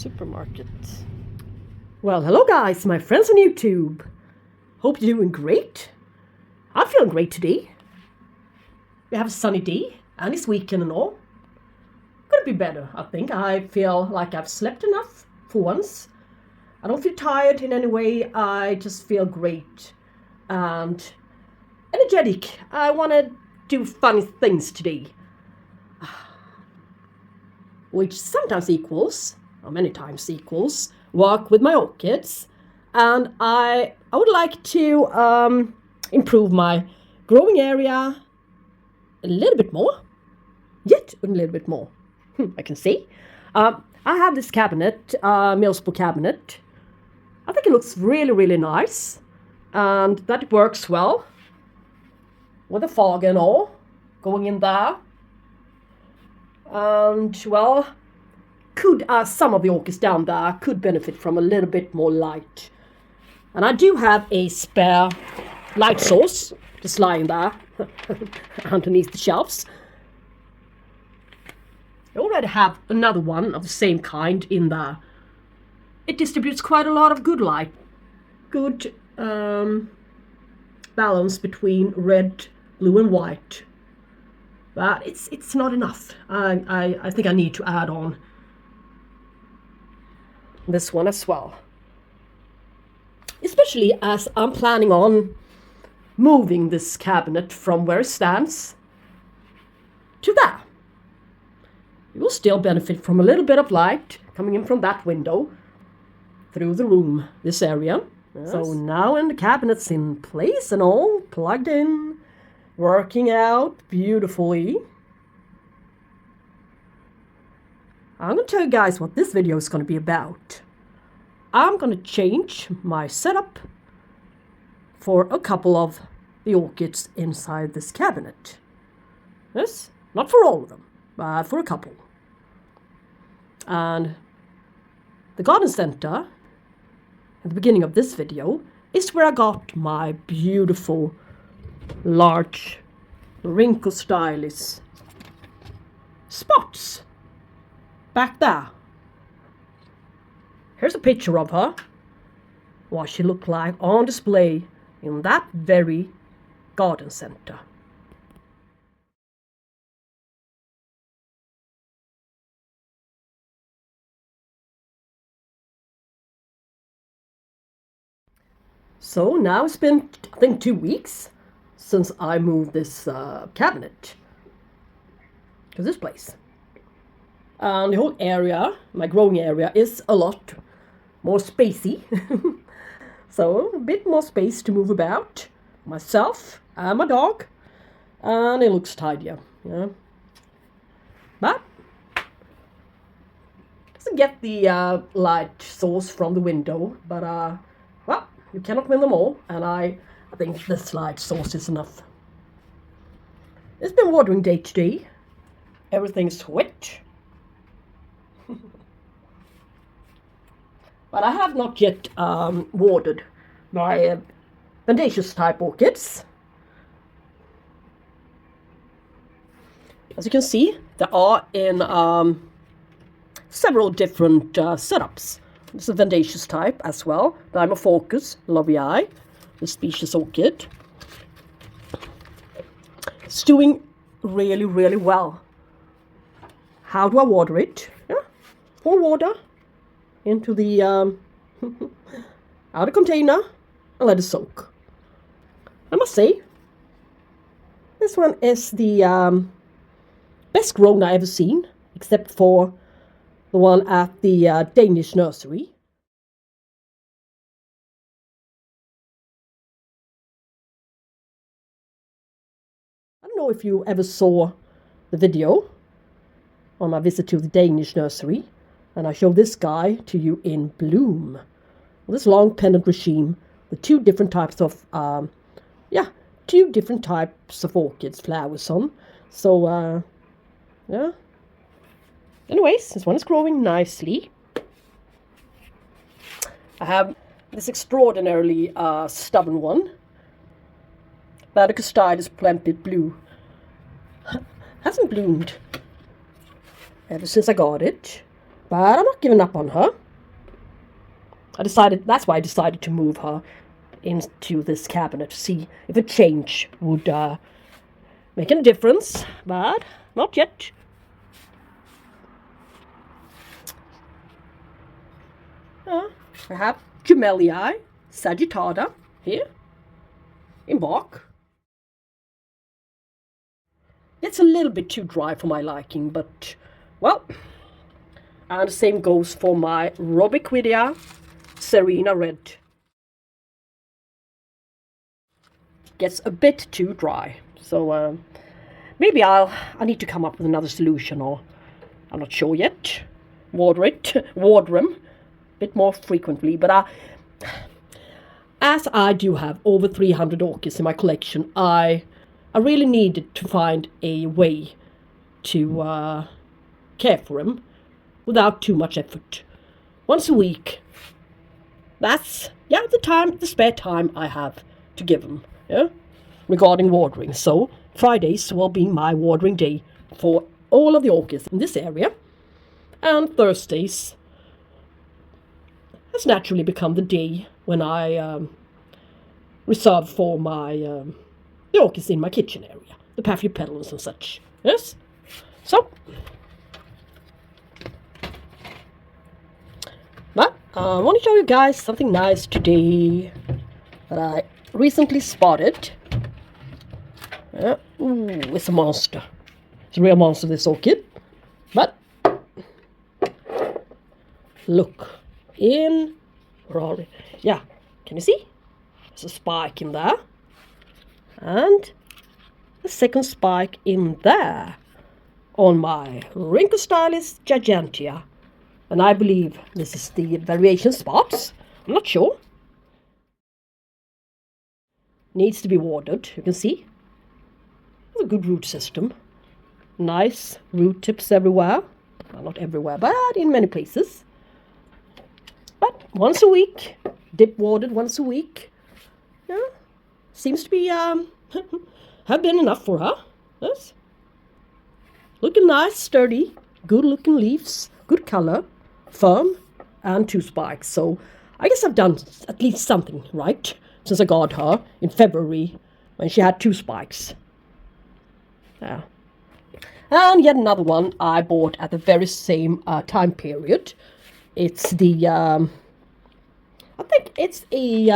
supermarket. Well, hello guys, my friends on YouTube. Hope you're doing great. I'm feeling great today. We have a sunny day and it's weekend and all. Could be better, I think. I feel like I've slept enough for once. I don't feel tired in any way. I just feel great and energetic. I want to do funny things today, which sometimes equals, or many times equals, work with my orchids. And I would like to improve my growing area a little bit more, yet a little bit more. I can see. I have this cabinet, milsbo cabinet. I think it looks really, really nice, and that it works well with the fog and all going in there. And well, could some of the orchids down there could benefit from a little bit more light. And I do have a spare light source just lying there underneath the shelves. I already have another one of the same kind in there. It distributes quite a lot of good light, good balance between red, blue and white. But it's not enough. I think I need to add on this one as well. Especially as I'm planning on moving this cabinet from where it stands to there. You will still benefit from a little bit of light coming in from that window through the room, this area. Yes. So now the cabinet's in place and all plugged in, working out beautifully. I'm going to tell you guys what this video is going to be about. I'm going to change my setup for a couple of the orchids inside this cabinet. Yes, not for all of them, but for a couple. And the garden center at the beginning of this video is where I got my beautiful large Rhynchostylis spots back there. Here's a picture of her, what she looked like on display in that very garden center. So now it's been, I think, 2 weeks since I moved this cabinet to this place. And the whole area, my growing area, is a lot more spacey. So a bit more space to move about, myself and my dog, and it looks tidier, yeah. But doesn't get the light source from the window, but well, you cannot win them all, and I think this light source is enough. It's been watering day to day. Everything's wet. But I have not yet watered my vandaceous type orchids. As you can see, they are in several different setups. This is a vandaceous type as well. Dimorphocus lovii, the species orchid. It's doing really, really well. How do I water it? Yeah, pour water into the outer container and let it soak. I must say, this one is the best grown I ever seen, except for the one at the Danish nursery. I don't know if you ever saw the video on my visit to the Danish nursery, and I show this guy to you in bloom. This long pendant regime with two different types of orchids, flowers on. So yeah. Anyways, this one is growing nicely. I have this extraordinarily stubborn one, Vandachostylis plempit blue. Hasn't bloomed ever since I got it. But I'm not giving up on her. That's why I decided to move her into this cabinet to see if a change would make any difference, but not yet. I have Camellia sagittata here in bark. It's a little bit too dry for my liking, but, well, and the same goes for my Rubiquidia Serena Red. Gets a bit too dry, so maybe I need to come up with another solution, or I'm not sure yet. Water them a bit more frequently, but as I do have over 300 orchids in my collection, I really needed to find a way to care for them without too much effort. Once a week. That's the spare time I have to give them. Regarding watering. So Fridays will be my watering day for all of the orchids in this area, and Thursdays has naturally become the day when I reserve for my the orchids in my kitchen area, the paphiopedilums and such. Yes, so but I want to show you guys something nice today that I recently spotted. Ooh, it's a monster. It's a real monster, this orchid. But look, yeah, can you see? There's a spike in there, and a second spike in there on my Rhynchostylis gigantea. And I believe this is the variation spots. I'm not sure. Needs to be watered, you can see. It's a good root system. Nice root tips everywhere. Well, not everywhere, but in many places. But once a week, dip watered once a week. Yeah, seems to be have been enough for her. Yes. Looking nice, sturdy, good looking leaves, good color, firm, and 2 spikes. So I guess I've done at least something right since I got her in February when she had 2 spikes. Yeah. And yet another one I bought at the very same time period. It's the, I think it's a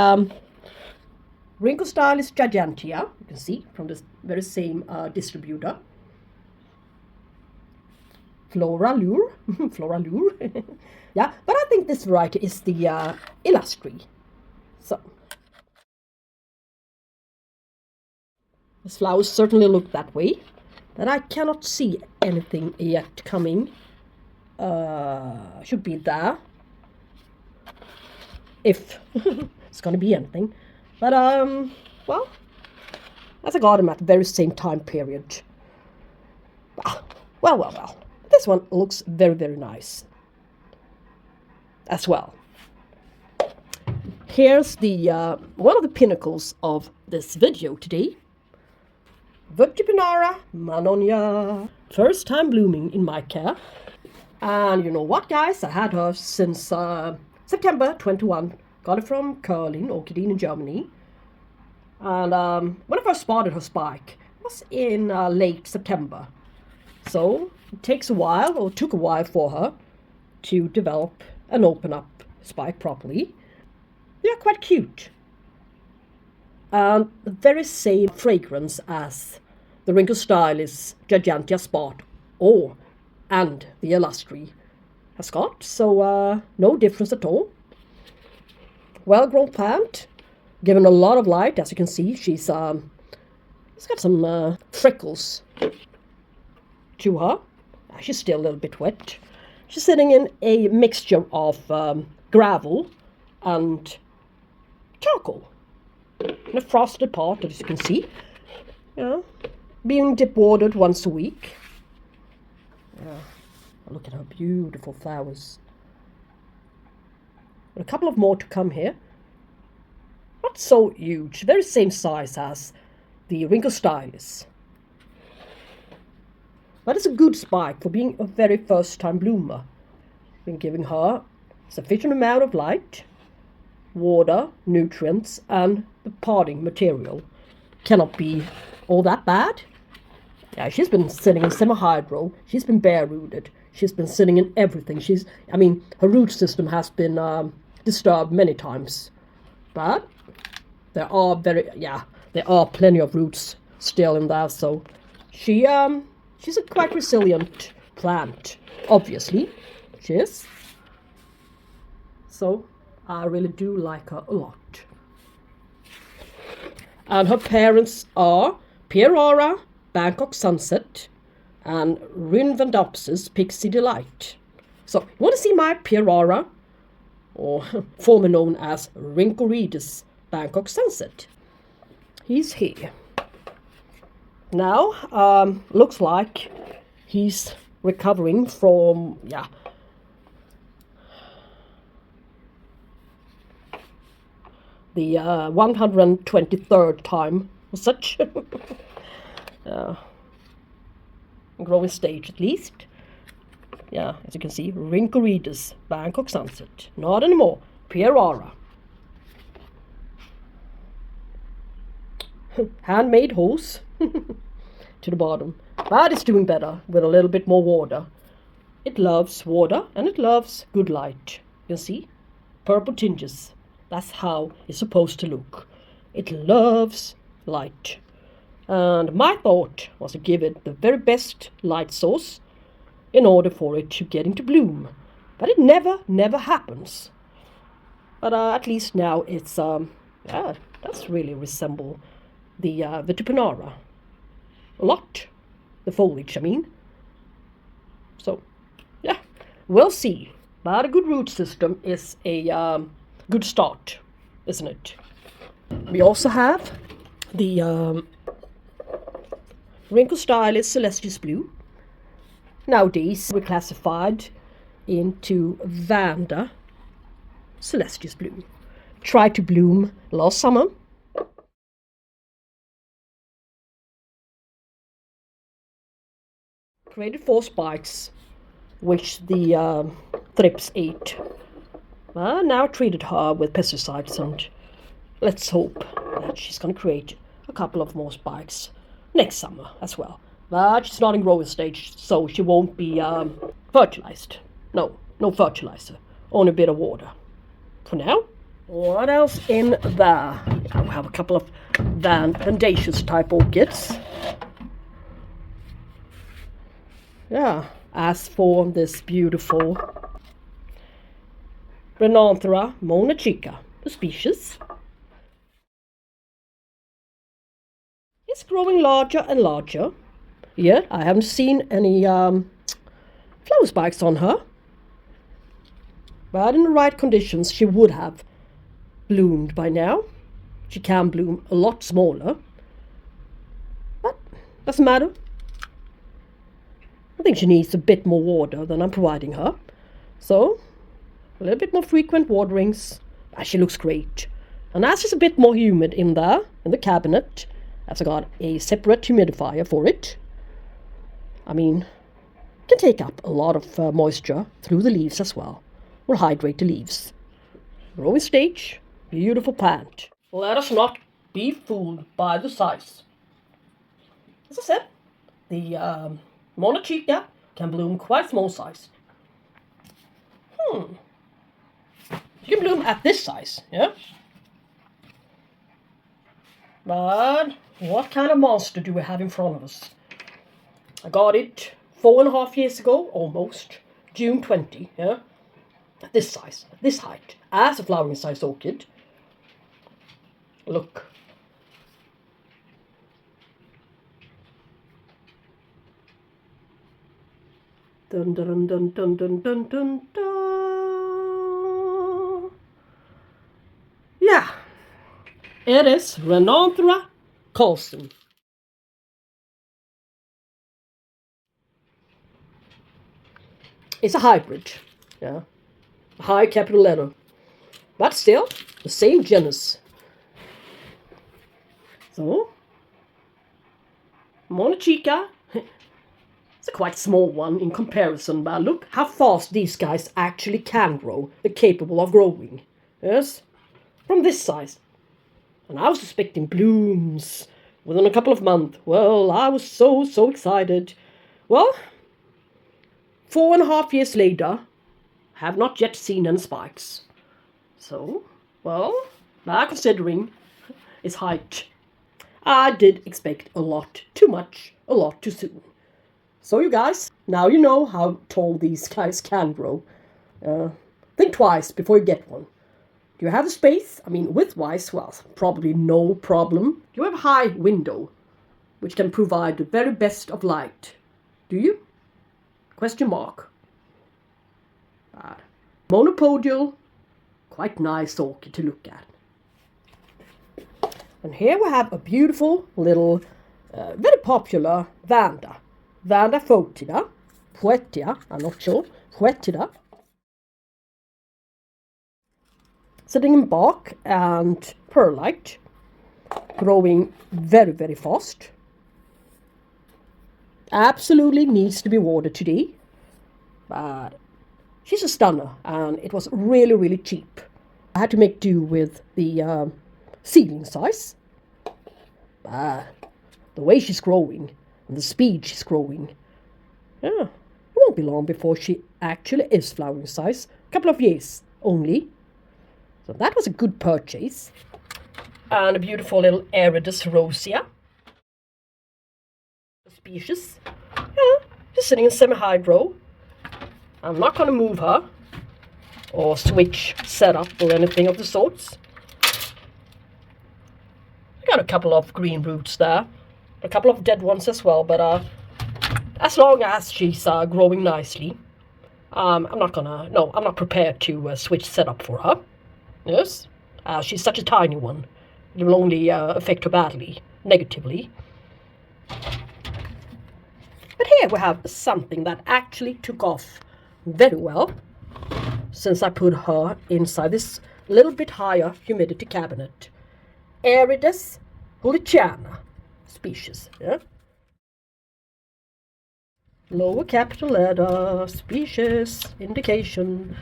Rhynchostylis gigantea. You can see from this very same distributor. Flora Lure. Yeah, but I think this variety is the Illustri. So these flowers certainly look that way, but I cannot see anything yet coming. Should be there, if it's going to be anything. But well, as I got them at the very same time period. Well. This one looks very, very nice as well. Here's the one of the pinnacles of this video today. Vertipinara Mannonia. First time blooming in my care. And you know what, guys? I had her since September 21. Got it from Curlin Orchidin in Germany. And when I first spotted her spike, it was in late September. So it takes a while, or took a while for her to develop and open up spike properly. They're quite cute. And the very same fragrance as the Rhynchostylis gigantea spot and the Illustri has got. So no difference at all. Well-grown plant, given a lot of light. As you can see, she's got some freckles to her. She's still a little bit wet. She's sitting in a mixture of gravel and charcoal in a frosted pot, as you can see. Yeah, being dip watered once a week. Yeah, look at her beautiful flowers. A couple of more to come here. Not so huge, very same size as the Rhynchostylis. But it's a good spike for being a very first time bloomer. been giving her sufficient amount of light, water, nutrients, and the potting material. Cannot be all that bad. Yeah, she's been sitting in semihydro. She's been bare rooted. She's been sitting in everything. Her root system has been disturbed many times, but there are plenty of roots still in there. So she's a quite resilient plant. Obviously, she is. So I really do like her a lot. And her parents are Pierora, Bangkok Sunset, and Rhynchostylis Pixie Delight. So, you want to see my Pierora, or formerly known as Rhynchostylis Bangkok Sunset? He's here. Now, looks like he's recovering from, the 123rd time or such. Growing stage at least. Yeah, as you can see, Rhynchostylis Bangkok Sunset. Not anymore. Pierora. Handmade hose to the bottom. But it's doing better with a little bit more water. It loves water and it loves good light. You see? Purple tinges. That's how it's supposed to look. It loves light. And my thought was to give it the very best light source in order for it to get into bloom. But it never happens. But at least now it's, does really resemble the Tupanara. A lot. The foliage, I mean. So, yeah, we'll see. But a good root system is a good start, isn't it? We also have the Rhynchostylis Celestius Blue, nowadays reclassified into Vanda Celestius Blue. Tried to bloom last summer. Created 4 spikes, which the thrips ate. Now treated her with pesticides, and let's hope that she's going to create a couple of more spikes next summer as well. But she's not in growing stage, so she won't be fertilized. No fertilizer, only a bit of water for now. What else in there? We have a couple of vandaceous type orchids. Yeah, as for this beautiful Rhynchostylis monachica, the species. It's growing larger and larger. Yeah, I haven't seen any flower spikes on her. But in the right conditions, she would have bloomed by now. She can bloom a lot smaller. But doesn't matter. I think she needs a bit more water than I'm providing her. So, a little bit more frequent waterings. She looks great. And as it's a bit more humid in there, in the cabinet, as I got a separate humidifier for it, can take up a lot of moisture through the leaves as well. Will hydrate the leaves. Growing stage, beautiful plant. Let us not be fooled by the size. As I said, the monachica can bloom quite small size. You can bloom at this size, yeah? But what kind of monster do we have in front of us? I got it 4.5 years ago, almost. June 20, yeah? At this size, at this height, as a flowering size orchid. Look. Dun dun dun dun dun dun dun dun. Yeah, it is Rhynchostylis Colson. It's a hybrid, yeah, a high capital letter, but still the same genus. So, monachica, It's a quite small one in comparison, but look how fast these guys actually can grow. They're capable of growing. Yes, from this size. And I was expecting blooms within a couple of months. Well, I was so excited. Well, 4.5 years later, have not yet seen any spikes. So, well, now considering its height, I did expect a lot too much, a lot too soon. So you guys, now you know how tall these guys can grow. Think twice before you get one. Do you have the space? I mean, width-wise, well, probably no problem. Do you have a high window, which can provide the very best of light? Do you? Question mark. Bad. Monopodial, quite nice orchid to look at. And here we have a beautiful little, very popular Vanda. Vanda foetida, I'm not sure, foetida. Sitting in bark and perlite, growing very fast. Absolutely needs to be watered today, but she's a stunner and it was really cheap. I had to make do with the seedling size, but the way she's growing and the speed she's growing, yeah, it won't be long before she actually is flowering size. A couple of years only. So that was a good purchase. And a beautiful little aerides rosea species. Yeah, just sitting in semihydro. I'm not going to move her or switch setup or anything of the sorts. I got a couple of green roots there, a couple of dead ones as well, but as long as she's growing nicely, I'm not prepared to switch setup for her. Yes, she's such a tiny one. It will only affect her badly, negatively. But here we have something that actually took off very well since I put her inside this little bit higher humidity cabinet. Aerides holiciana species. Yeah? Lower capital letter, species, indication.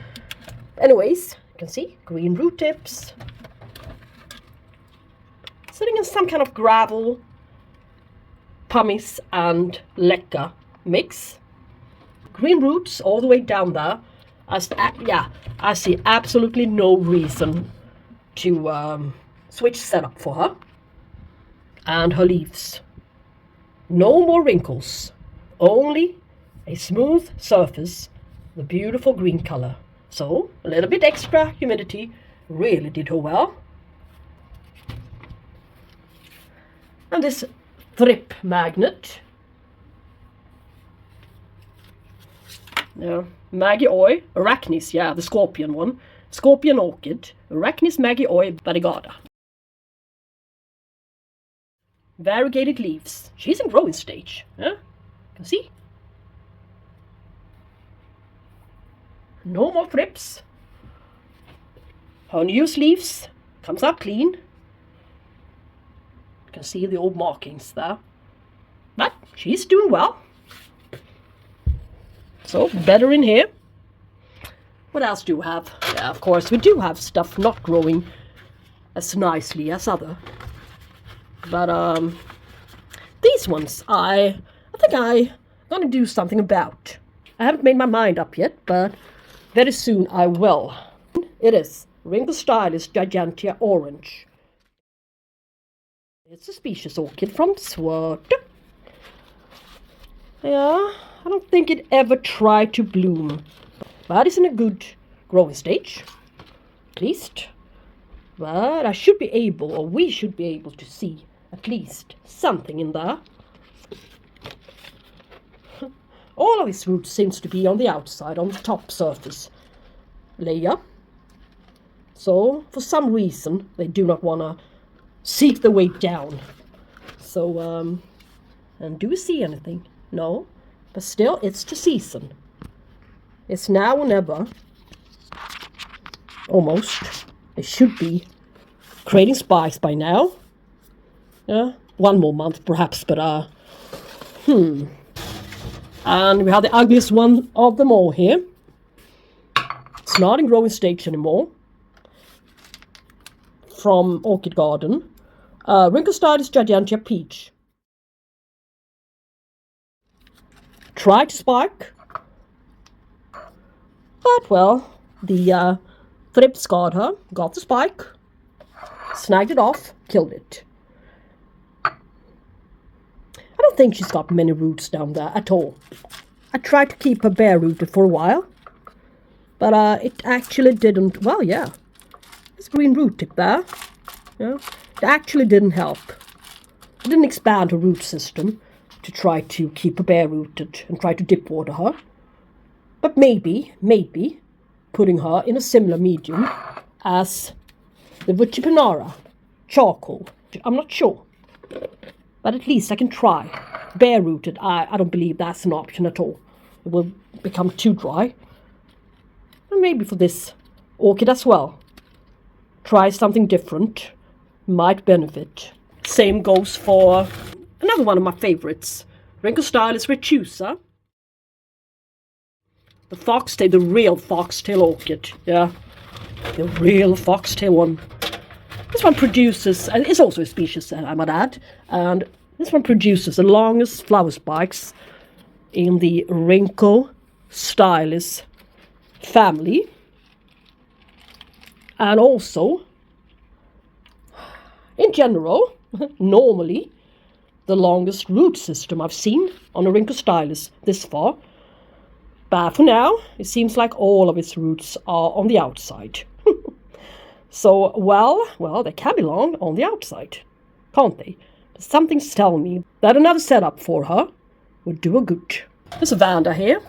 Anyways, you can see green root tips. Sitting in some kind of gravel, pumice and leca mix. Green roots all the way down there. I see absolutely no reason to switch setup for her. And her leaves. No more wrinkles. Only a smooth surface, the beautiful green color. So, a little bit extra humidity really did her well. And this thrip magnet. Maggie Oi, Arachnis, yeah, the scorpion one. Scorpion orchid, Arachnis Maggie Oi variegata. Variegated leaves. She's in growing stage. Yeah? You can see. No more thrips. Her new leaves comes out clean. You can see the old markings there. But she's doing well. So, better in here. What else do we have? Yeah, of course, we do have stuff not growing as nicely as other. But these ones, I think I'm going to do something about. I haven't made my mind up yet, but very soon I will. It is Rhynchostylis gigantea orange. It's a species orchid from Sweden. Yeah, I don't think it ever tried to bloom, but it's in a good growing stage, at least. But I should be able, or we should be able to see at least something in there. All of its roots seems to be on the outside, on the top surface layer. So, for some reason, they do not want to seek the way down. So, and do we see anything? No, but still, it's the season. It's now or never. Almost. It should be creating spikes by now. Yeah, one more month perhaps, but And we have the ugliest one of them all here. It's not in growing stage anymore. From Orchid Garden. Rhynchostylis gigantea peach. Tried to spike. But, well, the thrips got her. Got the spike. Snagged it off. Killed it. I don't think she's got many roots down there at all. I tried to keep her bare rooted for a while. But it actually didn't. Well, yeah. There's a green root tip there. Yeah. It actually didn't help. I didn't expand her root system to try to keep her bare rooted and try to dip water her. But maybe putting her in a similar medium as the Vanda charcoal. I'm not sure. But at least I can try. Bare rooted, I don't believe that's an option at all. It will become too dry. And maybe for this orchid as well. Try something different. Might benefit. Same goes for another one of my favorites. Rhynchostylis retusa. The foxtail, the real foxtail orchid. Yeah. The real foxtail one. This one produces, and it's also a species, I might add. And this one produces the longest flower spikes in the Rhynchostylis family. And also, in general, normally, the longest root system I've seen on a Rhynchostylis this far. But for now, it seems like all of its roots are on the outside. So, well, they can be long on the outside, can't they? But something's telling me that another setup for her would do a good. There's a Vanda here.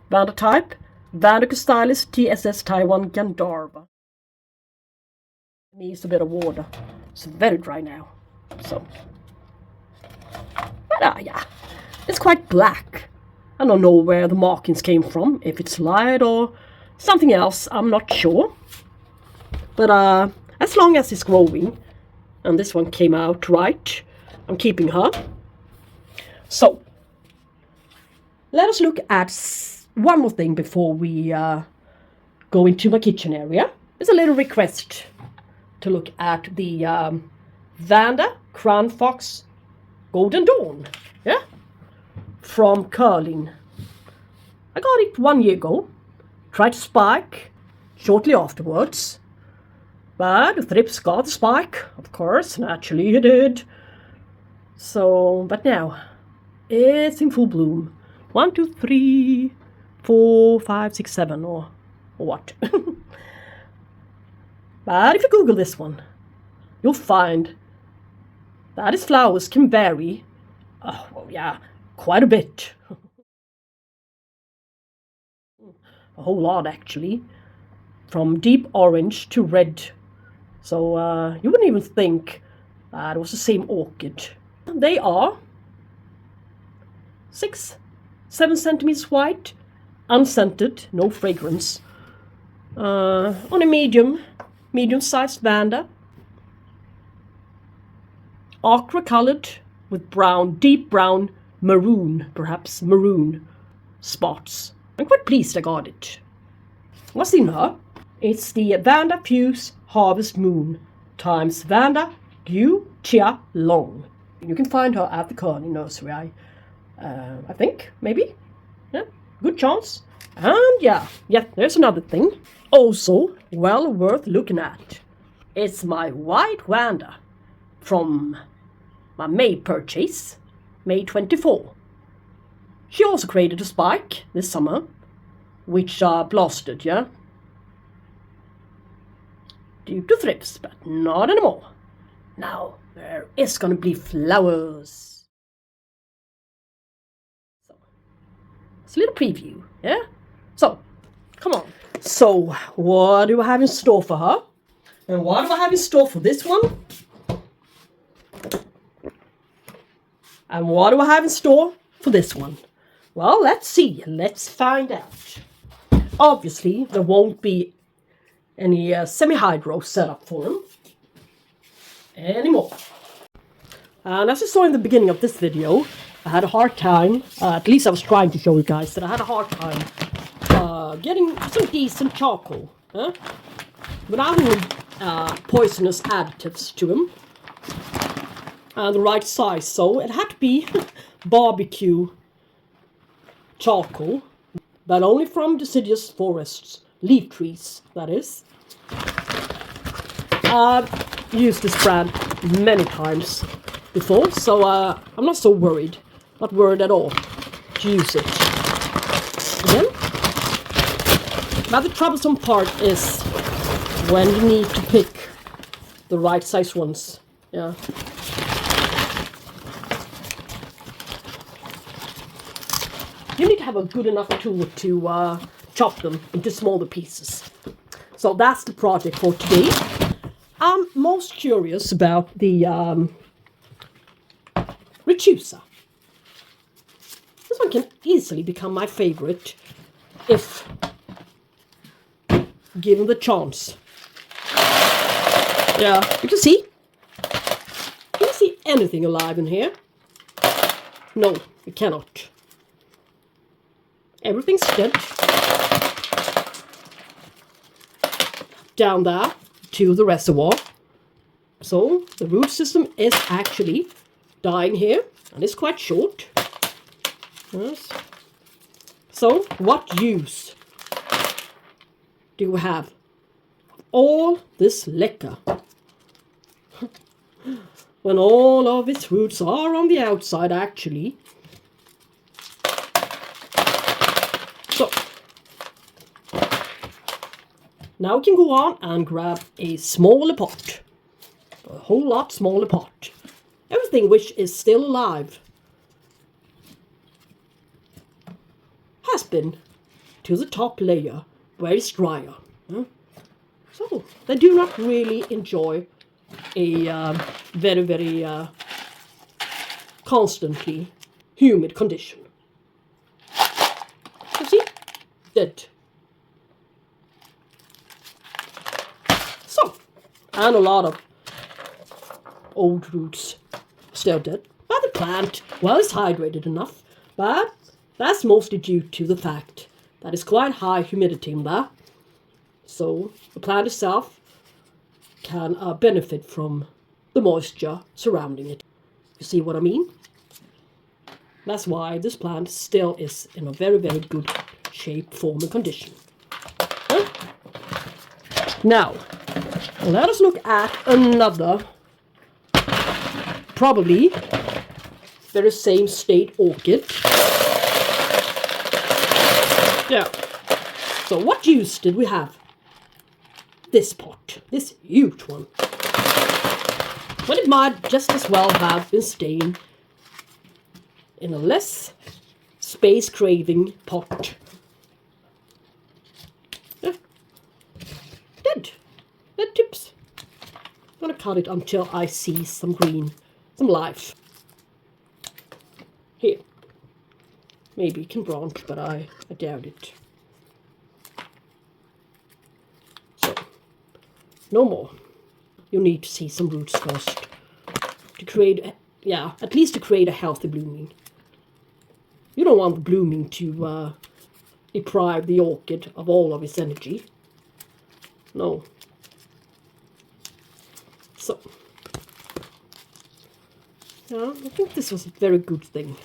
Vanda type. Vandachostylis TSS Taiwan Gandharva. Needs a bit of water. It's very dry now. So, but yeah, it's quite black. I don't know where the markings came from. If it's light or something else, I'm not sure. But as long as it's growing, and this one came out right, I'm keeping her. So, let us look at one more thing before we go into my kitchen area. There's a little request to look at the Vanda Crown Fox Golden Dawn. Yeah? From Curling. I got it 1 year ago. Tried to spike shortly afterwards. But the thrips got the spike, of course, naturally it did. So, but now, it's in full bloom. 1, 2, 3, 4, 5, 6, 7, or what? But if you Google this one, you'll find that its flowers can vary, well, yeah, quite a bit. A whole lot, actually. From deep orange to red. So you wouldn't even think that it was the same orchid. They are 6, 7 centimeters white, unscented, no fragrance. On a medium-sized Vanda. Ochre colored with brown, deep brown, maroon, perhaps maroon spots. I'm quite pleased I got it. What's in her? It's the Vanda Fuse Harvest Moon times Vanda Gu Chia Long. You can find her at the Curling Nursery, I think, maybe. Yeah, good chance. And yeah, there's another thing. Also, well worth looking at. It's my white Vanda from my May purchase, May 24. She also created a spike this summer, which blasted, yeah? Due to thrips, but not anymore. Now, there is gonna be flowers. So, it's a little preview, yeah? So, come on. So, what do I have in store for her? And what do I have in store for this one? And what do I have in store for this one? Well, let's see. Let's find out. Obviously, there won't be any semihydro setup for them anymore. And as you saw in the beginning of this video, I had a hard time, at least I was trying to show you guys that I had a hard time getting some decent charcoal, without any poisonous additives to them, and the right size. So it had to be barbecue charcoal, but only from deciduous forests, leaf trees, that is. I've used this brand many times before, so I'm not so worried. Not worried at all to use it again. But the troublesome part is when you need to pick the right size ones. Yeah. You need to have a good enough tool to chop them into smaller pieces. So that's the project for today. I'm most curious about the Rhynchostylis. This one can easily become my favorite if given the chance. Yeah, you can see. Can you see anything alive in here? No, you cannot. Everything's dead. Down there to the reservoir. So the root system is actually dying here, and it's quite short. Yes. So what use do we have all this leca when all of its roots are on the outside actually? So now we can go on and grab a smaller pot, a whole lot smaller pot, everything which is still alive has been to the top layer where it's drier. So they do not really enjoy a very constantly humid condition. You see? Dead. So, and a lot of old roots still dead. But the plant, well, it's hydrated enough, but that's mostly due to the fact that it's quite high humidity in there. So the plant itself can benefit from the moisture surrounding it. You see what I mean? That's why this plant still is in a very good shape, form and condition. Now, let us look at another, probably very same state orchid. Yeah. So what use did we have? This pot, this huge one. Well, it might just as well have been staying in a less space-craving pot. Yeah. Dead. Dead tips. I'm gonna cut it until I see some green, some life. Here. Maybe it can branch, but I doubt it. So, no more. You need to see some roots first to create, at least to create a healthy blooming. You don't want the blooming to deprive the orchid of all of its energy. No. So, yeah, I think this was a very good thing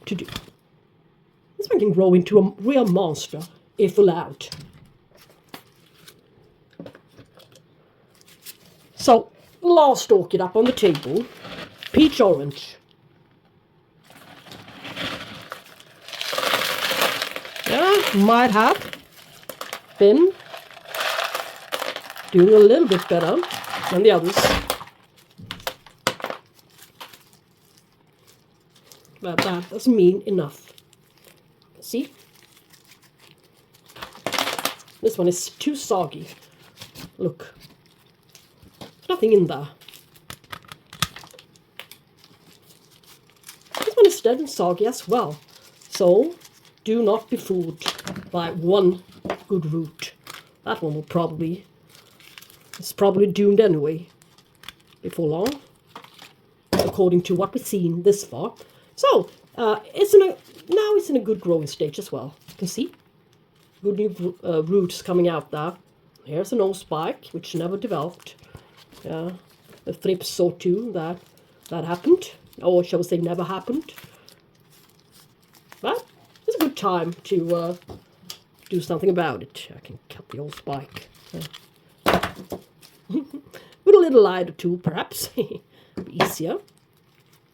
to do. This one can grow into a real monster if allowed. So, last orchid up on the table, peach orange. Yeah, might have been doing a little bit better than the others. But that doesn't mean enough. See? This one is too soggy. Look. Nothing in there. This one is dead and soggy as well. So, do not be fooled by one good root. That one will it's probably doomed anyway, before long, according to what we've seen this far. So it's in a good growing stage as well. You can see good new roots coming out there. Here's an old spike which never developed. The thrips saw too that happened, or shall we say never happened. But it's a good time to do something about it. I can cut the old spike with a little lighter tool, perhaps. Be easier.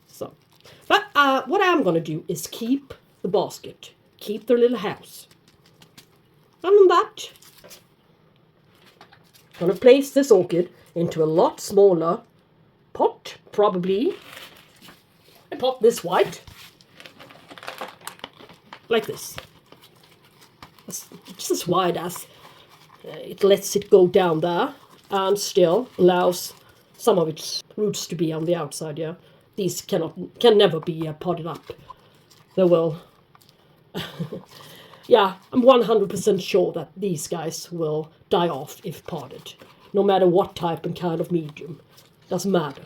So, but what I'm gonna do is keep the basket, keep their little house. Other than that, I'm gonna place this orchid into a lot smaller pot, probably a pot this wide, like this. Just as wide as it lets it go down there, and still allows some of its roots to be on the outside. Yeah, these can never be potted up. They will. Yeah, I'm 100% sure that these guys will die off if potted, no matter what type and kind of medium. Doesn't matter.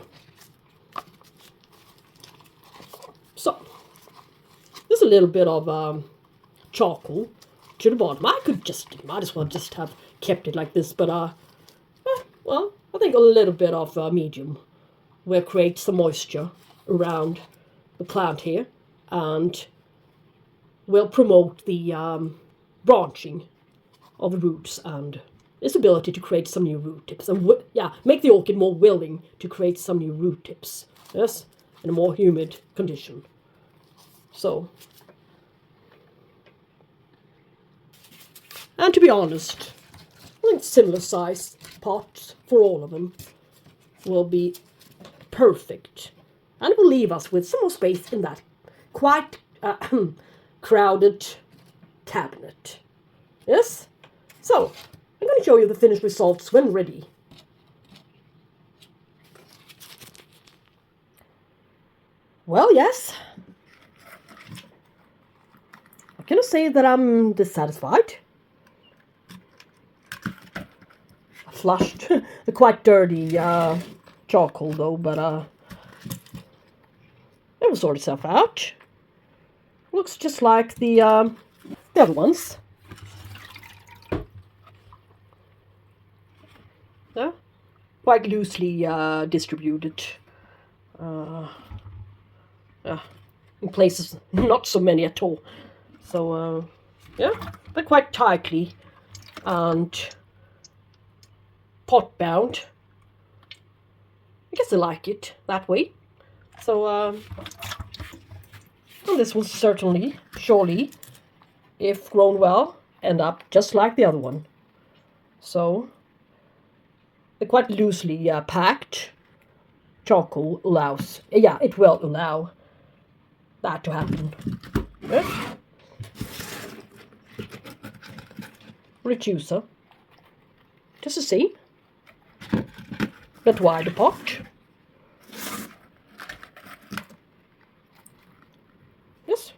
So there's a little bit of charcoal to the bottom. Might as well just have kept it like this, but well, I think a little bit of medium will create some moisture around the plant here, and will promote the branching of the roots and its ability to create some new root tips, and make the orchid more willing to create some new root tips. Yes, in a more humid condition. So, and to be honest, I think similar size pots for all of them will be perfect, and it will leave us with some more space in that quite crowded cabinet. Yes? So, I'm going to show you the finished results when ready. Well, yes. I cannot say that I'm dissatisfied. I flushed the quite dirty charcoal though, but it will sort itself out. Looks just like the other ones. Yeah, quite loosely distributed. In places, not so many at all. So yeah, they're quite tightly and pot bound. I guess I like it that way. So and this will certainly, surely, if grown well, end up just like the other one. So they're quite loosely packed. Charcoal allows, it will allow that to happen. Yes. Reducer, just the same, but wider pot. Yes,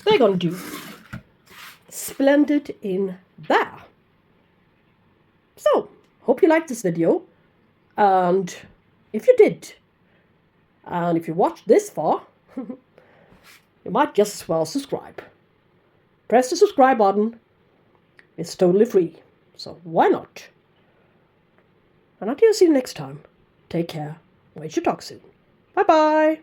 they're gonna do splendid in there. So, hope you liked this video, and if you did, and if you watched this far, you might just as well subscribe. Press the subscribe button. It's totally free, so why not? And until see you next time, take care. Wait, you talk soon. Bye-bye.